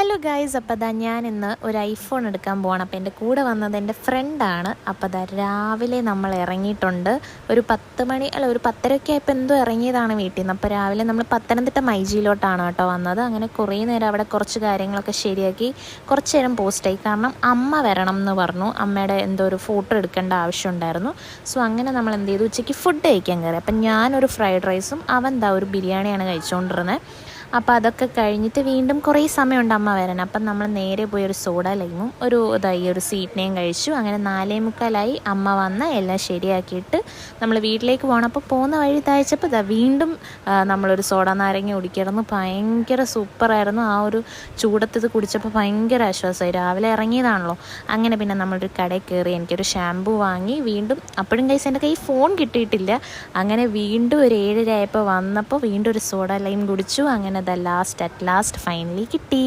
Hello guys, അപ്പോൾ ഞാൻ ഇന്ന് ഒരു ഐഫോൺ എടുക്കാൻ പോവാണ്. അപ്പോൾ എൻ്റെ കൂടെ വന്നത് എൻ്റെ ഫ്രണ്ടാണ്. അപ്പോൾ രാവിലെ നമ്മൾ ഇറങ്ങിയിട്ടുണ്ട്. ഒരു 10 മണി അല്ല ഒരു 10:30 ആയപ്പോൾ എന്തോ ഇറങ്ങിയതാണ് വീട്ടിൽ നിന്ന്. അപ്പോൾ രാവിലെ നമ്മൾ പത്തനംതിട്ട മൈജിയിലോട്ടാണ് കേട്ടോ വന്നത്. അങ്ങനെ കുറേ നേരം അവിടെ കുറച്ച് കാര്യങ്ങളൊക്കെ ശരിയാക്കി കുറച്ച് നേരം പോസ്റ്റായി. കാരണം അമ്മ വരണം എന്ന് പറഞ്ഞു. അമ്മയുടെ എന്തോ ഒരു ഫോട്ടോ എടുക്കേണ്ട ആവശ്യമുണ്ടായിരുന്നു. സോ അങ്ങനെ നമ്മൾ എന്ത് ചെയ്തു, ഉച്ചയ്ക്ക് ഫുഡ് കഴിക്കാൻ കയറി. അപ്പം ഞാനൊരു ഫ്രൈഡ് റൈസും അവൻ ഒരു ബിരിയാണിയാണ് കഴിച്ചുകൊണ്ടിരുന്നത്. അപ്പോൾ അതൊക്കെ കഴിഞ്ഞിട്ട് വീണ്ടും കുറേ സമയമുണ്ട് അമ്മ വരാൻ. അപ്പം നമ്മൾ നേരെ പോയി ഒരു സോഡ ലൈമും ഒരു സ്വീറ്റ്നെയും കഴിച്ചു. അങ്ങനെ 4:45 അമ്മ വന്ന് എല്ലാം ശരിയാക്കിയിട്ട് നമ്മൾ വീട്ടിലേക്ക് പോകണം. അപ്പോൾ പോകുന്ന വഴി തയ്ച്ചപ്പോൾ വീണ്ടും നമ്മളൊരു സോഡ നാരങ്ങ കുടിക്കായിരുന്നു. ഭയങ്കര സൂപ്പറായിരുന്നു. ആ ഒരു ചൂടത്ത് ഇത് കുടിച്ചപ്പോൾ ഭയങ്കര ആശ്വാസമായി. രാവിലെ ഇറങ്ങിയതാണല്ലോ. അങ്ങനെ പിന്നെ നമ്മളൊരു കടയിൽ കയറി എനിക്കൊരു ഷാമ്പൂ വാങ്ങി. വീണ്ടും അപ്പോഴും കൈസ് എൻ്റെ കയ്യിൽ ഫോൺ കിട്ടിയിട്ടില്ല. അങ്ങനെ വീണ്ടും ഒരു 7:30 ആയപ്പോൾ വന്നപ്പോൾ വീണ്ടും ഒരു സോഡ ലൈം കുടിച്ചു. അങ്ങനെ അറ്റ് ലാസ്റ്റ് ഫൈനലി കിട്ടി.